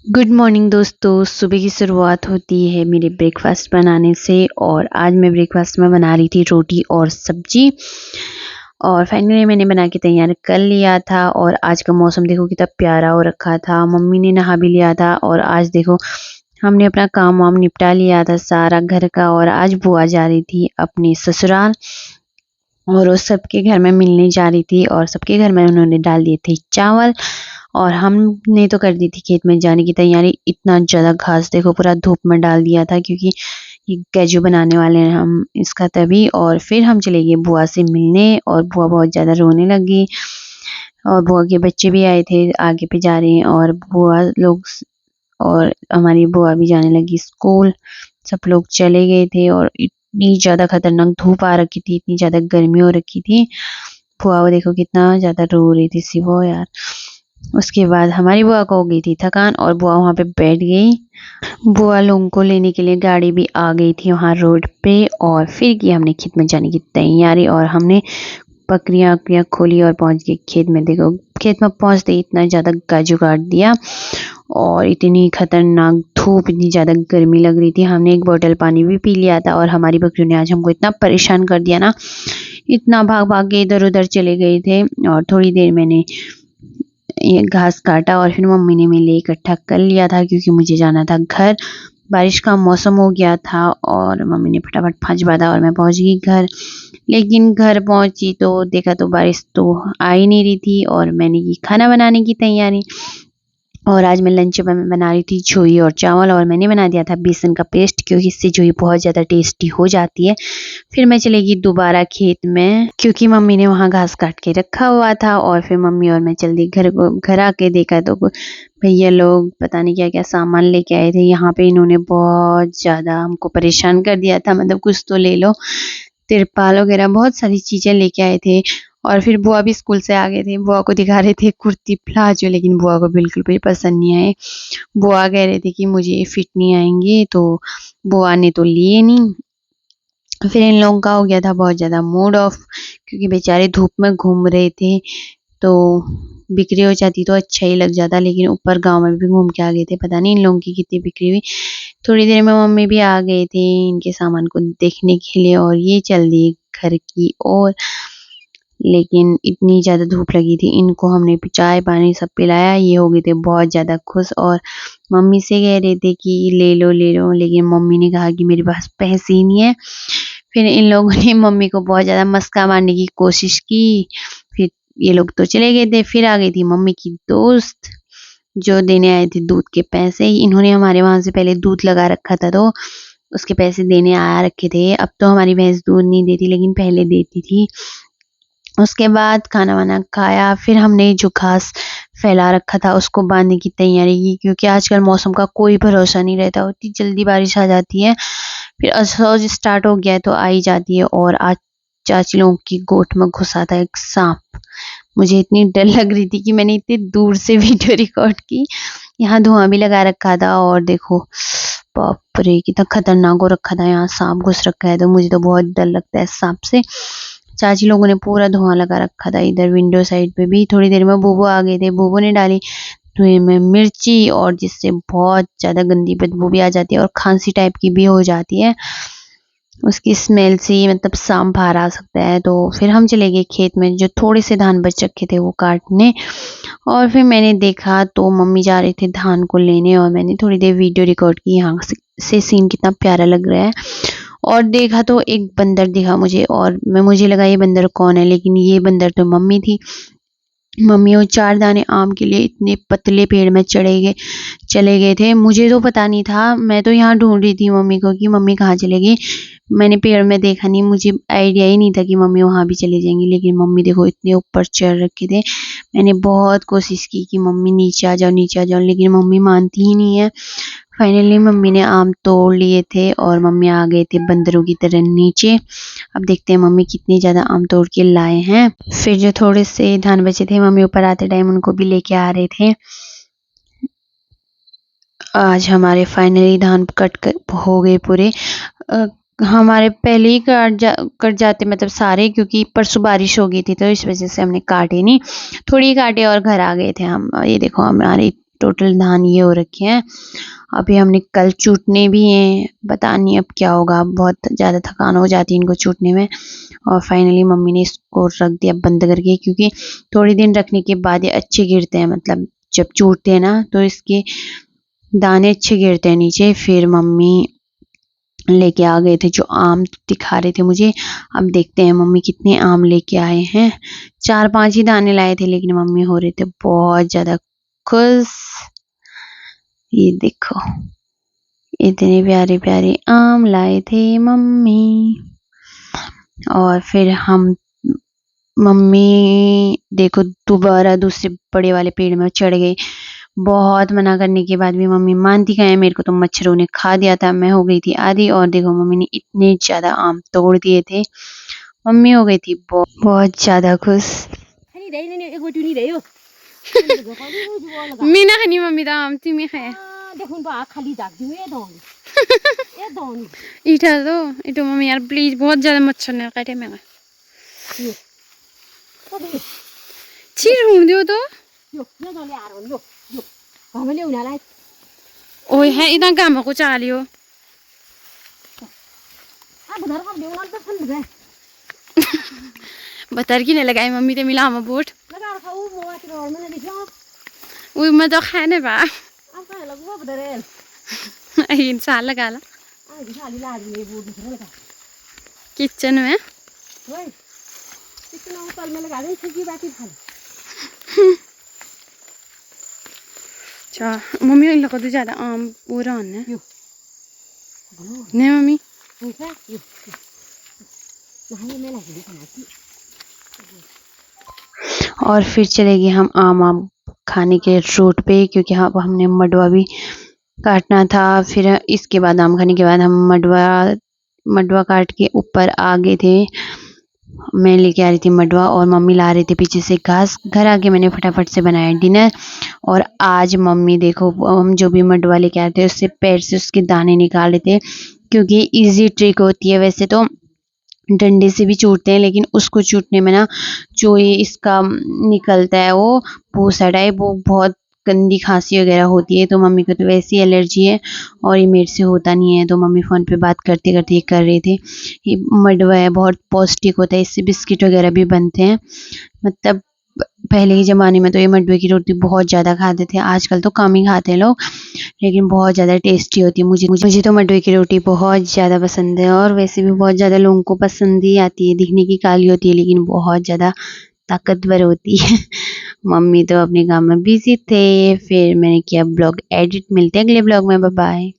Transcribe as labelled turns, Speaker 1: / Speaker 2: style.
Speaker 1: Good morning दोस्तों। सुबह की शुरुआत होती है मेरे ब्रेकफास्ट बनाने से और आज मैं ब्रेकफास्ट में बना रही थी रोटी और सब्जी। और फाइनली मैंने बना के तैयार कर लिया था और आज का मौसम देखो कितना प्यारा हो रखा था। मम्मी ने नहा भी लिया था और आज देखो हमने अपना काम वाम निपटा लिया था सारा घर का। और आज बुआ जा रही थी अपने ससुराल और उस सबके घर में मिलने जा रही थी और सबके घर में उन्होंने डाल दिए थे चावल। और हमने तो कर दी थी खेत में जाने की तैयारी। इतना ज़्यादा घास देखो पूरा धूप में डाल दिया था क्योंकि ये कैजू बनाने वाले हैं हम इसका तभी। और फिर हम चले गए बुआ से मिलने और बुआ बहुत ज़्यादा रोने लगी और बुआ के बच्चे भी आए थे आगे पे जा रहे हैं और बुआ लोग और हमारी बुआ भी जाने लगी स्कूल। सब लोग चले गए थे और इतनी ज़्यादा खतरनाक धूप आ रखी थी, इतनी ज़्यादा गर्मी हो रखी थी। बुआ देखो कितना ज़्यादा रो रही थी सिवो यार। उसके बाद हमारी बुआ को हो गई थी थकान और बुआ वहाँ पे बैठ गई। बुआ लोगों को लेने के लिए गाड़ी भी आ गई थी वहाँ रोड पे। और फिर की हमने खेत में जाने की तैयारी और हमने बकरियाँ वकरियाँ खोली और पहुँच गए खेत में। देखो खेत में पहुँचते ही इतना ज़्यादा काजू काट दिया और इतनी खतरनाक धूप, इतनी ज़्यादा गर्मी लग रही थी। हमने एक बोतल पानी भी पी लिया था और हमारी बकरियों ने आज हमको इतना परेशान कर दिया ना, इतना भाग भाग के इधर उधर चले गए थे। और थोड़ी देर मैंने ये घास काटा और फिर मम्मी ने मेरे लिए इकट्ठा कर लिया था क्योंकि मुझे जाना था घर। बारिश का मौसम हो गया था और मम्मी ने फटाफट भांज बांधा और मैं पहुंच गई घर। लेकिन घर पहुंची तो देखा तो बारिश तो आ ही नहीं रही थी और मैंने की खाना बनाने की तैयारी। और आज मैं लंच में बना रही थी झोई और चावल और मैंने बना दिया था बेसन का पेस्ट क्योंकि इससे झोई बहुत ज़्यादा टेस्टी हो जाती है। फिर मैं चली गई दोबारा खेत में क्योंकि मम्मी ने वहाँ घास काट के रखा हुआ था। और फिर मम्मी और मैं जल्दी घर आके देखा तो भैया लोग पता नहीं क्या क्या सामान लेके आए थे। यहाँ पे इन्होंने बहुत ज़्यादा हमको परेशान कर दिया था, मतलब कुछ तो ले लो। तिरपाल वगैरह बहुत सारी चीज़ें लेके आए थे। और फिर बुआ भी स्कूल से आ गए थे, बुआ को दिखा रहे थे कुर्ती प्लाजो, लेकिन बुआ को बिल्कुल भी पसंद नहीं आए। बुआ कह रहे थे कि मुझे ये फिट नहीं आएंगे, तो बुआ ने तो लिए नहीं। फिर इन लोगों का हो गया था बहुत ज़्यादा मूड ऑफ क्योंकि बेचारे धूप में घूम रहे थे। तो बिक्री हो जाती तो अच्छा ही लग जाता, लेकिन ऊपर गांव में भी घूम के आ गए थे। पता नहीं इन लोगों की कितनी बिक्री हुई। थोड़ी देर में मम्मी भी आ गए थे इनके सामान को देखने के लिए और ये चल दिए घर की ओर। लेकिन इतनी ज़्यादा धूप लगी थी, इनको हमने चाय पानी सब पिलाया, ये हो गए थे बहुत ज़्यादा खुश और मम्मी से कह रहे थे कि ले लो ले लो, लेकिन मम्मी ने कहा कि मेरे पास पैसे ही नहीं है। फिर इन लोगों ने मम्मी को बहुत ज़्यादा मस्का मारने की कोशिश की। फिर ये लोग तो चले गए थे। फिर आ गई थी मम्मी की दोस्त जो देने आए थे दूध के पैसे। इन्होंने हमारे वहाँ से पहले दूध लगा रखा था तो उसके पैसे देने आया रखे थे। अब तो हमारी भैंस दूध नहीं देती लेकिन पहले देती थी। उसके बाद खाना वाना खाया, फिर हमने जो घास फैला रखा था उसको बांधने की तैयारी की क्योंकि आजकल मौसम का कोई भरोसा नहीं रहता, इतनी जल्दी बारिश आ जाती है। फिर असौज स्टार्ट हो गया है तो आ ही जाती है। और आज चाची लोगों की गोट में घुसा था एक सांप। मुझे इतनी डर लग रही थी कि मैंने इतनी दूर से वीडियो रिकॉर्ड की। यहाँ धुआं भी लगा रखा था और देखो बाप रे कितना खतरनाक हो रखा था। यहाँ सांप घुस रखा है तो मुझे तो बहुत डर लगता है सांप से। चाची लोगों ने पूरा धुआं लगा रखा था इधर विंडो साइड पे भी। थोड़ी देर में बूबू आ गए थे, बूबू ने डाली धुएं में मिर्ची और जिससे बहुत ज़्यादा गंदी बदबू भी आ जाती है और खांसी टाइप की भी हो जाती है। उसकी स्मेल से ही मतलब सांप बाहर आ सकता है। तो फिर हम चले गए खेत में, जो थोड़े से धान बच रखे थे वो काटने। और फिर मैंने देखा तो मम्मी जा रहे थे धान को लेने और मैंने थोड़ी देर वीडियो रिकॉर्ड की। यहाँ से सीन कितना प्यारा लग रहा है। और देखा तो एक बंदर दिखा मुझे और मुझे लगा ये बंदर कौन है, लेकिन ये बंदर तो मम्मी थी। मम्मी वो 4 दाने आम के लिए इतने पतले पेड़ में चले गए थे। मुझे तो पता नहीं था, मैं तो यहाँ ढूंढ रही थी मम्मी को कि मम्मी कहाँ चले गई। मैंने पेड़ में देखा नहीं, मुझे आइडिया ही नहीं था कि मम्मी वहाँ भी चली जाएंगी। लेकिन मम्मी देखो इतने ऊपर चढ़ रखे थे। मैंने बहुत कोशिश की कि मम्मी नीचे आ जाओ नीचे आ जाओ, लेकिन मम्मी मानती ही नहीं है। फाइनली मम्मी ने आम तोड़ लिए थे और मम्मी आ गए थे बंदरों की तरह नीचे। अब देखते हैं मम्मी कितनी ज़्यादा आम तोड़ के लाए हैं। फिर जो थोड़े से धान बचे थे मम्मी ऊपर आते टाइम उनको भी लेके आ रहे थे। आज हमारे फाइनली धान हो गए पूरे। हमारे पहले ही कट जाते मतलब सारे, क्योंकि परसों बारिश हो गई थी तो इस वजह से हमने काटे नहीं, थोड़ी काटे और घर आ गए थे हम। ये देखो हमारे टोटल धान ये हो रखे हैं। अभी हमने कल चूटने भी हैं, पता नहीं अब क्या होगा, बहुत ज़्यादा थकान हो जाती है इनको चूटने में। और फाइनली मम्मी ने इसको रख दिया बंद करके, क्योंकि थोड़ी दिन रखने के बाद ये अच्छे गिरते हैं, मतलब जब चूटते हैं ना तो इसके दाने अच्छे गिरते हैं नीचे। फिर मम्मी लेके आ गए थे जो आम दिखा रहे थे मुझे। अब देखते हैं मम्मी कितने आम लेके आए हैं। 4-5 ही दाने लाए थे, लेकिन मम्मी हो रहे थे बहुत ज़्यादा खुश। ये देखो इतने प्यारे प्यारे आम लाए थे मम्मी। और फिर मम्मी देखो दोबारा दूसरे बड़े वाले पेड़ में चढ़ गए। बहुत मना करने के बाद भी मम्मी मानती कहाँ है। मेरे को तो मच्छरों ने खा दिया था, मैं हो गई थी आधी। और देखो मम्मी ने इतने ज्यादा आम तोड़ दिए थे, मम्मी हो गई थी बहुत ज्यादा खुश। मीना खानी मम्मी तो आम तिमी खाए इटा तो इटो मम्मी यार प्लीज, बहुत ज्यादा मच्छर ने काटे मैं छिर हुन दियो तो ओए है इतना काम को चालियो बतर की नहीं लगाई मम्मी ते मिला हम बोट वो मैं तो खाने बा इंसान लगा ला किचन में अच्छा मम्मी इन लोगों तो ज्यादा आम पूरा होने नहीं मम्मी। और फिर चलेंगे हम आम खाने के रूट पे, क्योंकि हाँ हमने मडवा भी काटना था। फिर इसके बाद आम खाने के बाद हम मडवा काट के ऊपर आ गए थे। मैं लेके आ रही थी मडवा और मम्मी ला रही थी पीछे से घास। घर आके मैंने फटाफट से बनाया डिनर। और आज मम्मी देखो हम जो भी मडवा लेके आए थे उससे पैर से उसके दाने निकाल रहे थे, क्योंकि इजी ट्रिक होती है। वैसे तो डंडे से भी चूटते हैं, लेकिन उसको चूटने में ना जो ये इसका निकलता है वो भूसा टाइप, वो बहुत गंदी खांसी वगैरह होती है। तो मम्मी को तो वैसी एलर्जी है और ये मेरे से होता नहीं है। तो मम्मी फ़ोन पे बात करते करते ये कर रहे थे। ये मडवा है, बहुत पौष्टिक होता है, इससे बिस्किट वगैरह भी बनते हैं। मतलब पहले के ज़माने में तो ये मडवे की रोटी बहुत ज़्यादा खाते थे, आजकल तो कम ही खाते हैं लोग, लेकिन बहुत ज़्यादा टेस्टी होती है। मुझे तो मडवे की रोटी बहुत ज़्यादा पसंद है। और वैसे भी बहुत ज़्यादा लोगों को पसंद ही आती है, दिखने की काली होती है लेकिन बहुत ज़्यादा ताकतवर होती है। मम्मी तो अपने काम में बिजी थे। फिर मैंने किया ब्लॉग एडिट। मिलते हैं अगले ब्लॉग में, बाय बाय।